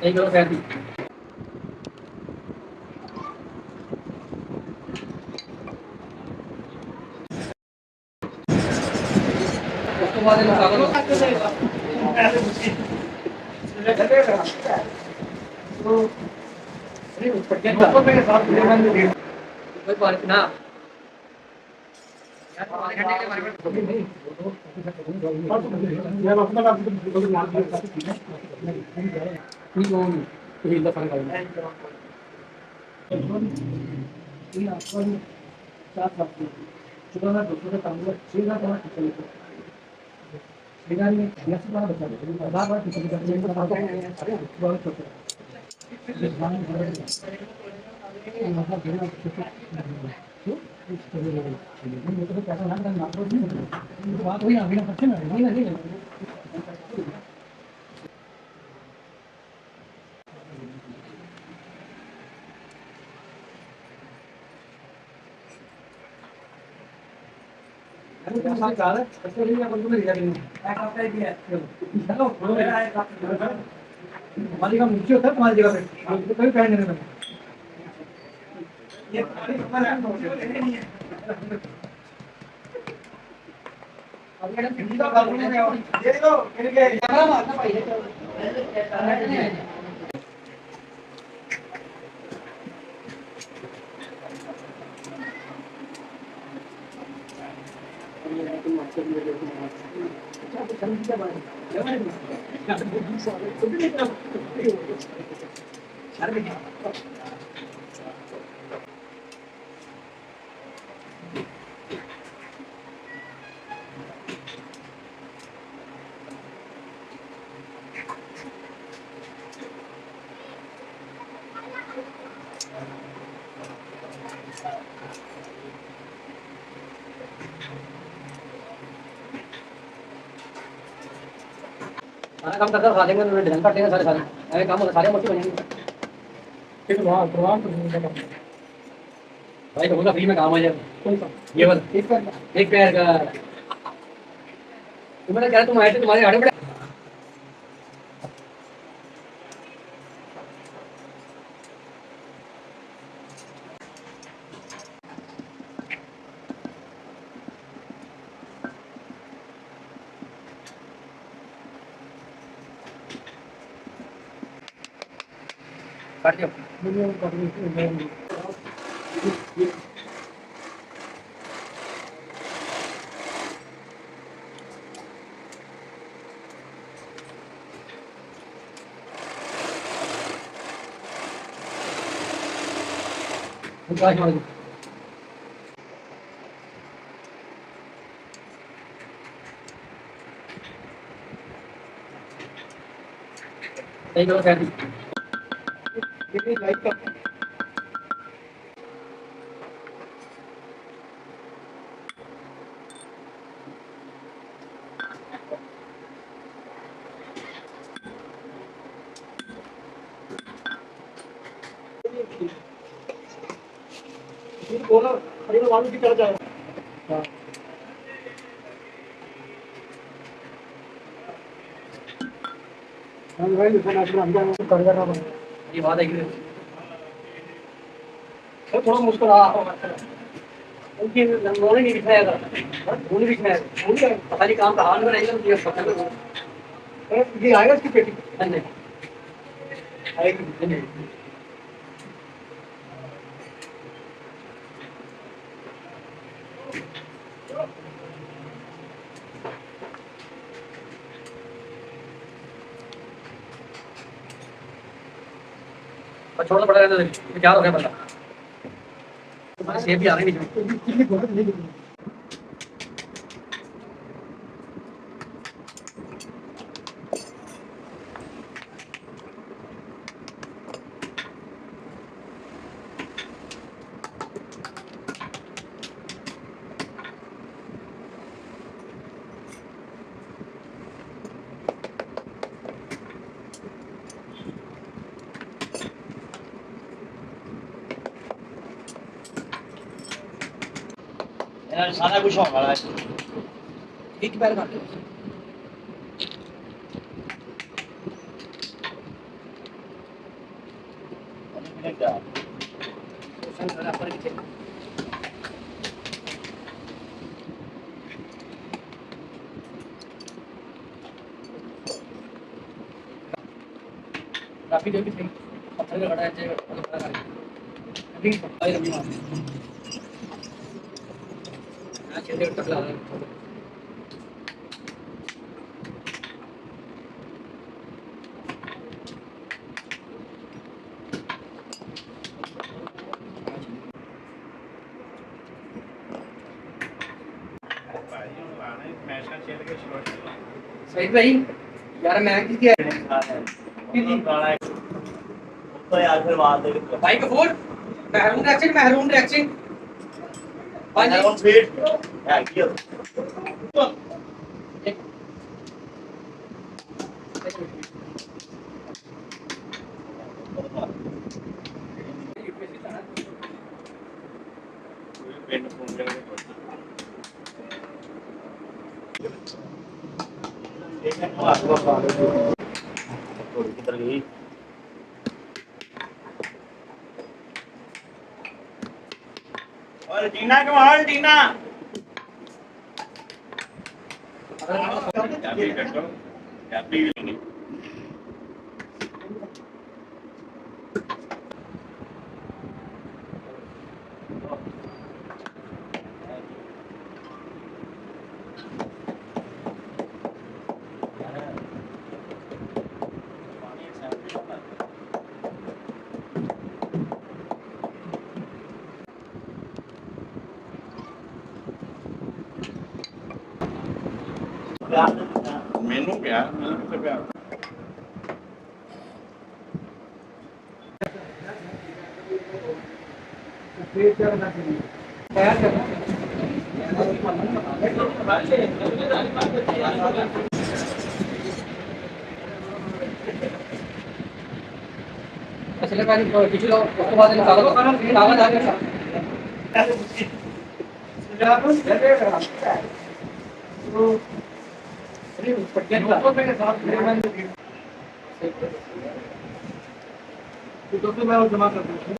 एक किलो पैर दी उसके बाद ये कोई बात ना हमारी का मुख्य होता है तुम्हारी जगह पे कभी पहन नहीं ये सारा काम करकर खा देंगे डिजाइन काट देंगे सारे सारे ऐसे काम होगा सारे मोटी बनेंगे फिर वहाँ प्रवाह भाई तो बोला फ्री में काम आ जाएगा ये वाला एक पैर का तुम्हारे क्या तुम आए थे तुम्हारे आड़े बड़े काट दियो एक किलो पैर दी बोला अरे वो वालू की चढ़ जाएगा हम भाई दुकान आप हम कर रहा हूं ये बात है कि तो थोड़ा मुश्किल आ उनकी नंबर नहीं दिखाएगा भूल भी है भूल पता नहीं काम का हाल में रहेगा ये पता नहीं ये आएगा इसकी पेटी नहीं आएगी नहीं छोड़ना पड़ेगा तो क्या हो गया बता तुम्हारे सेब भी आ रही नहीं यार सारा कुछ होने वाला है एक बार कर दो काफी जो भी थे पत्थर का बड़ा है वो बड़ा कर अभी भाई रमी मार ना चेहरे तक ला रहा है सही भाई यार मैं किसी तो यार फिर बात है भाई कपूर महरून रिएक्शन हाँ जी कौन स्वीट है क्या पेंट फोन करके किधर गई और टीना के माहौल टीना चाबी कटो चाबी भी नहीं मेनू क्या मेनू कितने पे आता तैयार करना चले पहले टिश्यू लो उसके बाद कागज आ गया तो मैं जमा कर दूँ